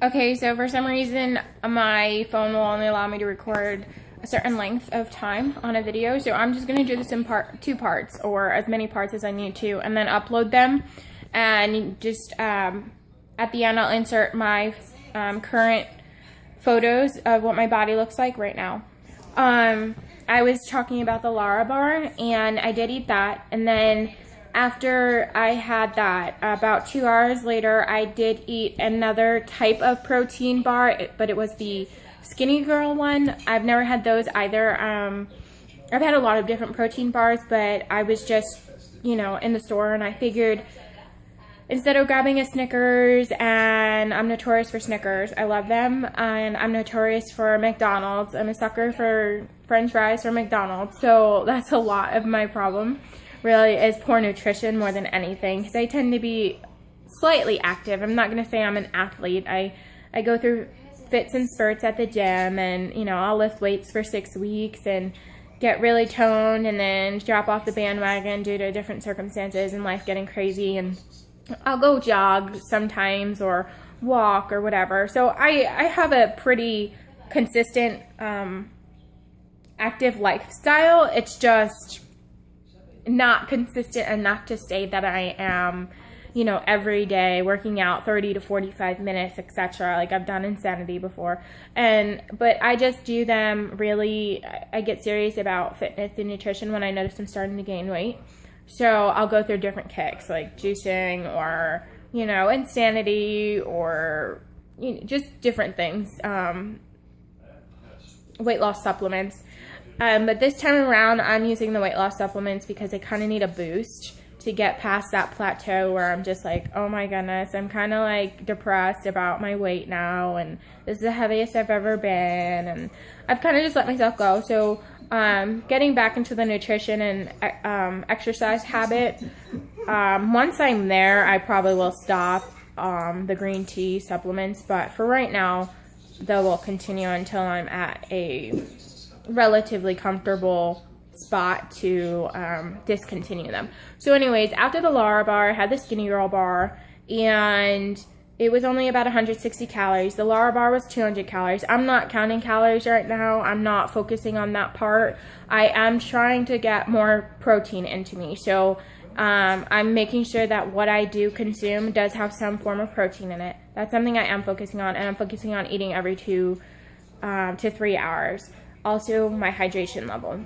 Okay, so for some reason, my phone will only allow me to record a certain length of time on a video, so I'm just going to do this in two parts, or as many parts as I need to, and then upload them, and just at the end I'll insert my current photos of what my body looks like right now. I was talking about the Lara bar, and I did eat that, and then after I had that, about 2 hours later, I did eat another type of protein bar, but it was the Skinny Girl one. I've never had those either. I've had a lot of different protein bars, but I was just, in the store, and I figured instead of grabbing a Snickers, and I'm notorious for Snickers, I love them, and I'm notorious for McDonald's. I'm a sucker for French fries from McDonald's, so that's a lot of my problem. Really is poor nutrition more than anything, because I tend to be slightly active. I'm not going to say I'm an athlete. I go through fits and spurts at the gym, and I'll lift weights for 6 weeks and get really toned, and then drop off the bandwagon due to different circumstances and life getting crazy, and I'll go jog sometimes or walk or whatever. So I have a pretty consistent active lifestyle. It's just not consistent enough to say that I am, every day working out 30 to 45 minutes, etc. Like I've done Insanity before. But I just do them really, I get serious about fitness and nutrition when I notice I'm starting to gain weight. So I'll go through different kicks like juicing or, Insanity or just different things, weight loss supplements. But this time around, I'm using the weight loss supplements because I kind of need a boost to get past that plateau where I'm just like, oh my goodness, I'm kind of like depressed about my weight now, and this is the heaviest I've ever been, and I've kind of just let myself go. So getting back into the nutrition and exercise habit, once I'm there, I probably will stop the green tea supplements, but for right now, they will continue until I'm at a relatively comfortable spot to discontinue them. So anyways, after the Lara bar, I had the Skinny Girl bar, and it was only about 160 calories. The Lara bar was 200 calories. I'm not counting calories right now. I'm not focusing on that part. I am trying to get more protein into me. So I'm making sure that what I do consume does have some form of protein in it. That's something I am focusing on, and I'm focusing on eating every 2 to 3 hours. Also, my hydration level.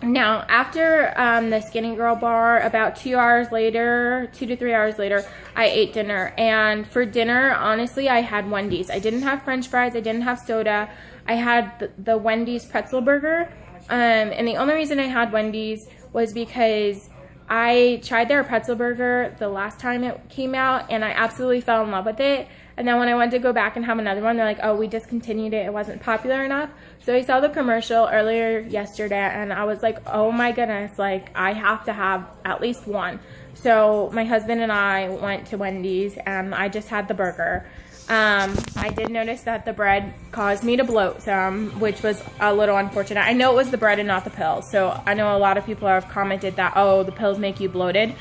Now, after the Skinny Girl bar, about 2 hours later, 2 to 3 hours later, I ate dinner. And for dinner, honestly, I had Wendy's. I didn't have French fries. I didn't have soda. I had the Wendy's pretzel burger. And the only reason I had Wendy's was because I tried their pretzel burger the last time it came out, and I absolutely fell in love with it. And then when I went to go back and have another one, they're like, oh, we discontinued it. It wasn't popular enough. So I saw the commercial earlier yesterday, and I was like, oh my goodness, like I have to have at least one. So my husband and I went to Wendy's, and I just had the burger. I did notice that the bread caused me to bloat some, which was a little unfortunate. I know it was the bread and not the pills. So I know a lot of people have commented that, oh, the pills make you bloated.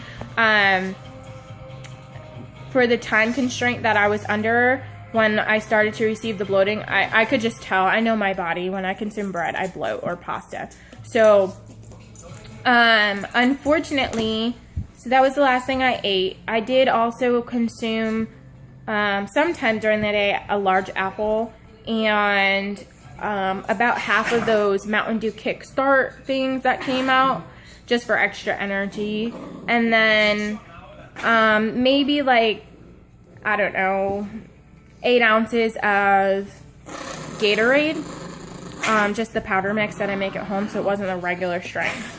For the time constraint that I was under when I started to receive the bloating, I could just tell. I know my body. When I consume bread, I bloat, or pasta. So, unfortunately, so that was the last thing I ate. I did also consume, sometime during the day, a large apple and about half of those Mountain Dew Kickstart things that came out just for extra energy. And then maybe like, I don't know, 8 ounces of Gatorade, just the powder mix that I make at home, so it wasn't a regular strength.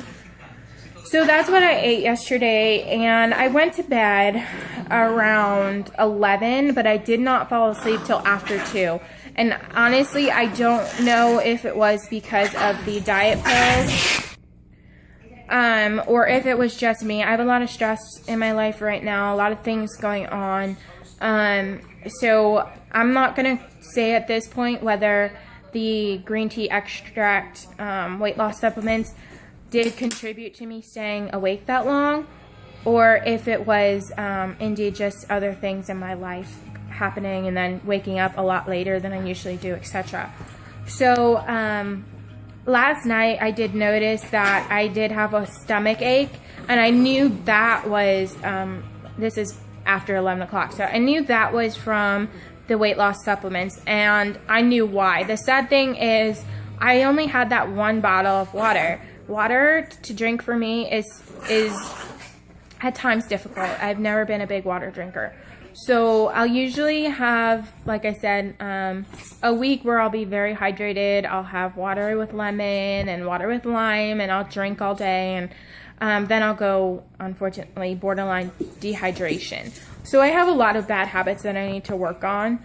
So that's what I ate yesterday, and I went to bed around 11, but I did not fall asleep till after 2. And honestly, I don't know if it was because of the diet pills, or if it was just me. I have a lot of stress in my life right now, a lot of things going on. So I'm not going to say at this point whether the green tea extract weight loss supplements did contribute to me staying awake that long, or if it was indeed just other things in my life happening and then waking up a lot later than I usually do, etc. So last night I did notice that I did have a stomach ache, and I knew that was, this is after 11 o'clock, so I knew that was from the weight loss supplements, and I knew why. The sad thing is I only had that one bottle of water. Water to drink for me is at times difficult. I've never been a big water drinker. So I'll usually have, like I said, a week where I'll be very hydrated. I'll have water with lemon and water with lime, and I'll drink all day, and then I'll go, unfortunately, borderline dehydration. So I have a lot of bad habits that I need to work on.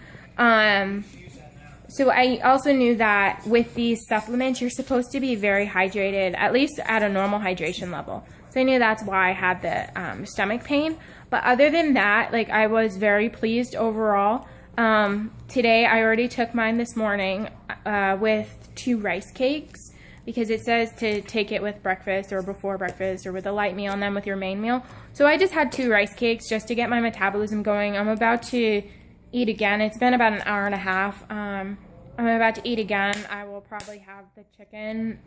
So I also knew that with these supplements, you're supposed to be very hydrated, at least at a normal hydration level. So I knew that's why I had the stomach pain. But other than that, like, I was very pleased overall. Today, I already took mine this morning with 2 rice cakes, because it says to take it with breakfast or before breakfast or with a light meal and then with your main meal. So I just had 2 rice cakes just to get my metabolism going. I'm about to eat again. It's been about an hour and a half. I'm about to eat again. I will probably have the chicken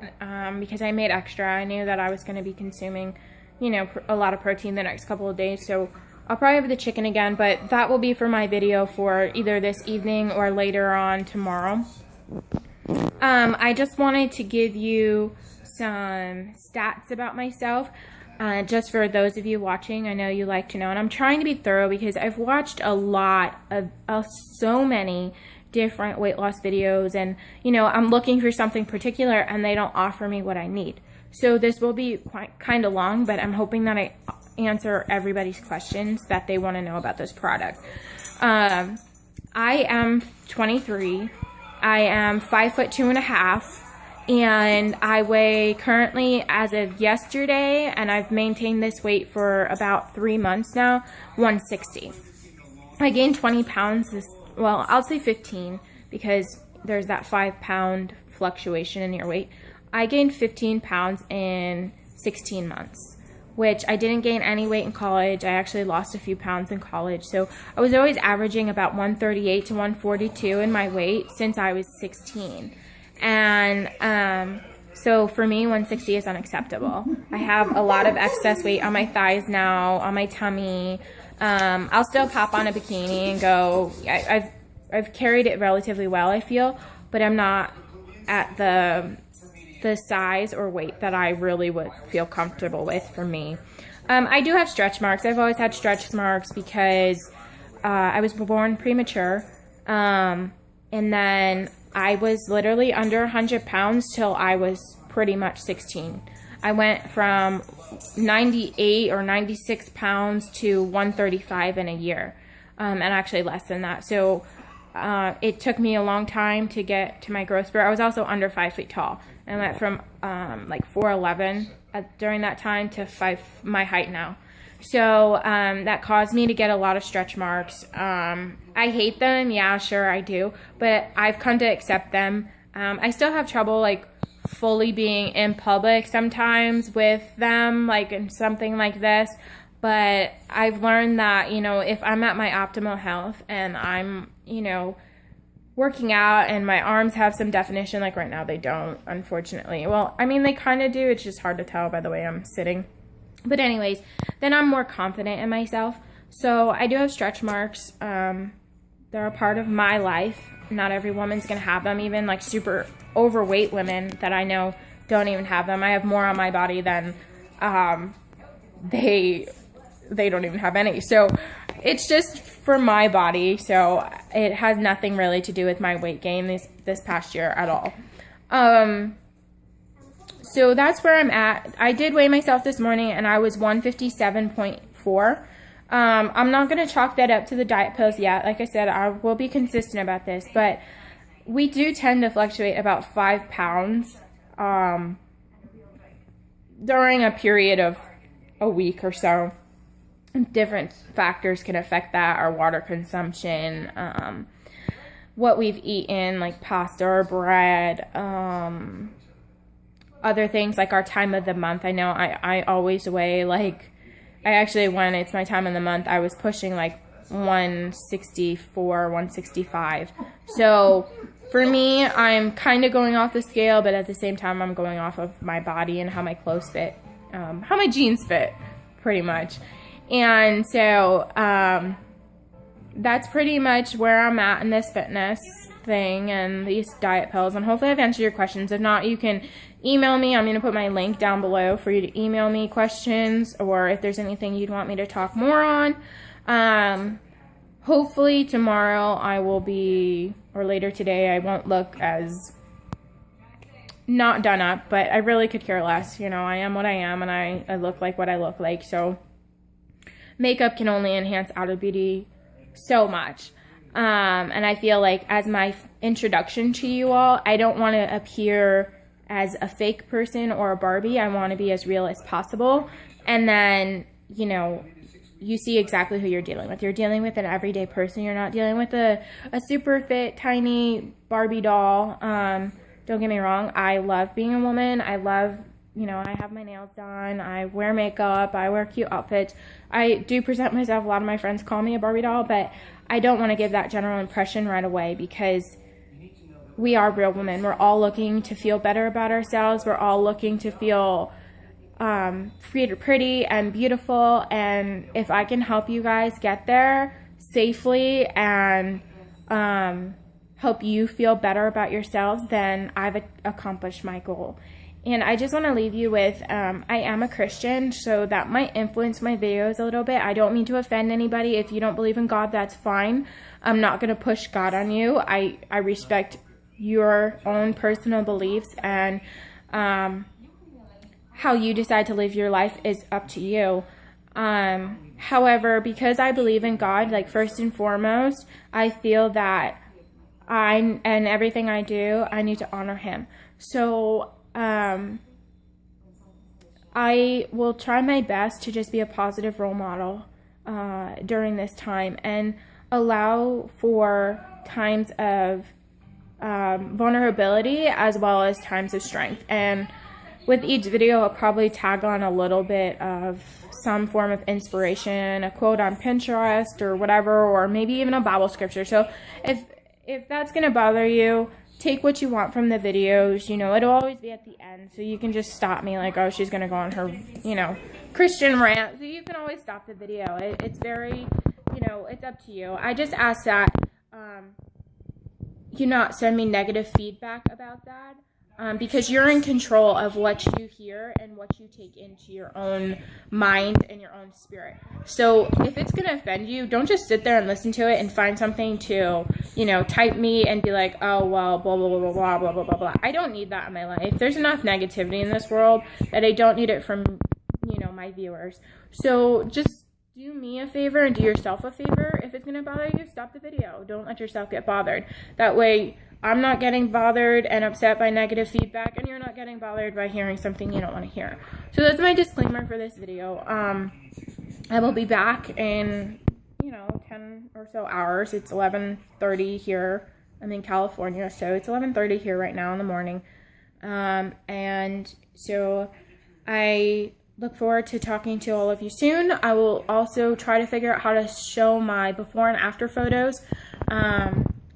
because I made extra. I knew that I was going to be consuming, you know, a lot of protein the next couple of days. So I'll probably have the chicken again, but that will be for my video for either this evening or later on tomorrow. I just wanted to give you some stats about myself, just for those of you watching. I know you like to know, and I'm trying to be thorough because I've watched a lot of so many different weight loss videos, and you know, I'm looking for something particular and they don't offer me what I need. So this will be kind of long, but I'm hoping that I answer everybody's questions that they want to know about this product. I am 23. I am 5'2.5", and I weigh currently, as of yesterday, and I've maintained this weight for about 3 months now, 160. I gained 20 pounds well, I'll say 15 because there's that 5-pound fluctuation in your weight. I gained 15 pounds in 16 months, which I didn't gain any weight in college. I actually lost a few pounds in college. So I was always averaging about 138 to 142 in my weight since I was 16. And so for me, 160 is unacceptable. I have a lot of excess weight on my thighs now, on my tummy. I'll still pop on a bikini and go. I've carried it relatively well, I feel, but I'm not at the size or weight that I really would feel comfortable with for me. I do have stretch marks. I've always had stretch marks because I was born premature, and then I was literally under 100 pounds till I was pretty much 16. I went from 98 or 96 pounds to 135 in a year, and actually less than that. So it took me a long time to get to my growth spurt. I was also under 5 feet tall. I went from like 4'11" during that time to my height now. So that caused me to get a lot of stretch marks. I hate them, yeah, sure I do, but I've come to accept them. I still have trouble like fully being in public sometimes with them, like in something like this, but I've learned that, you know, if I'm at my optimal health and I'm, you know, working out and my arms have some definition, like right now they don't, unfortunately. Well, I mean, they kind of do. It's just hard to tell by the way I'm sitting. But anyways, then I'm more confident in myself. So I do have stretch marks. They're a part of my life. Not every woman's going to have them. Even like super overweight women that I know don't even have them. I have more on my body than they don't even have any. So it's just for my body. So it has nothing really to do with my weight gain this past year at all. So that's where I'm at. I did weigh myself this morning and I was 157.4. I'm not going to chalk that up to the diet pills yet. Like I said, I will be consistent about this, but we do tend to fluctuate about 5 pounds during a period of a week or so. Different factors can affect that, our water consumption, what we've eaten, like pasta or bread, other things like our time of the month. I know I always weigh, like, I actually, when it's my time of the month, I was pushing like 164, 165. So for me, I'm kind of going off the scale, but at the same time, I'm going off of my body and how my clothes fit, how my jeans fit, pretty much. And so that's pretty much where I'm at in this fitness thing and these diet pills. And hopefully I've answered your questions. If not, you can email me. I'm going to put my link down below for you to email me questions, or if there's anything you'd want me to talk more on. Hopefully tomorrow I will be, or later today, I won't look as not done up, but I really could care less. You know, I am what I am, and I look like what I look like. So makeup can only enhance outer beauty so much. And I feel like as my introduction to you all, I don't want to appear as a fake person or a Barbie. I want to be as real as possible. And then, you know, you see exactly who you're dealing with. You're dealing with an everyday person. You're not dealing with a super fit, tiny Barbie doll. Don't get me wrong. I love being a woman. I love, you know, I have my nails done. I wear makeup. I wear cute outfits. I do present myself. A lot of my friends call me a Barbie doll, but I don't want to give that general impression right away, because we are real women. We're all looking to feel better about ourselves. We're all looking to feel pretty and beautiful. And if I can help you guys get there safely and help you feel better about yourselves, then I've accomplished my goal. And I just want to leave you with, I am a Christian, so that might influence my videos a little bit. I don't mean to offend anybody. If you don't believe in God, that's fine. I'm not going to push God on you. I respect your own personal beliefs, and how you decide to live your life is up to you. However, because I believe in God, like first and foremost, I feel that and everything I do, I need to honor Him. So I will try my best to just be a positive role model during this time, and allow for times of vulnerability as well as times of strength. And with each video, I'll probably tag on a little bit of some form of inspiration, a quote on Pinterest or whatever, or maybe even a Bible scripture. So if that's going to bother you, take what you want from the videos. You know, it'll always be at the end, so you can just stop me like, oh, she's going to go on her, you know, Christian rant. So you can always stop the video. It's very, you know, it's up to you. I just ask that you not send me negative feedback about that, because you're in control of what you hear and what you take into your own mind and your own spirit. So if it's going to offend you, don't just sit there and listen to it and find something to, you know, type me and be like, oh, well, blah, blah, blah, blah, blah, blah, blah, blah, blah. I don't need that in my life. There's enough negativity in this world that I don't need it from, you know, my viewers. So just do me a favor and do yourself a favor. If it's going to bother you, stop the video. Don't let yourself get bothered. That way, I'm not getting bothered and upset by negative feedback, and you're not getting bothered by hearing something you don't want to hear. So that's my disclaimer for this video. I will be back in, you know, 10 or so hours. It's 11:30 here. I'm in California, so it's 11:30 here right now in the morning. And so I look forward to talking to all of you soon. I will also try to figure out how to show my before and after photos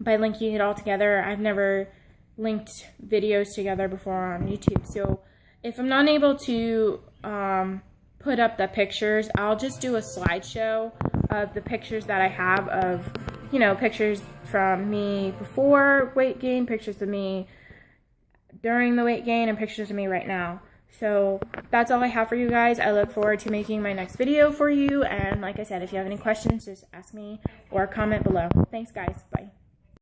by linking it all together. I've never linked videos together before on YouTube. So if I'm not able to put up the pictures, I'll just do a slideshow of the pictures that I have of, you know, pictures from me before weight gain, pictures of me during the weight gain, and pictures of me right now. So that's all I have for you guys. I look forward to making my next video for you. And like I said, if you have any questions, just ask me or comment below. Thanks, guys. Bye.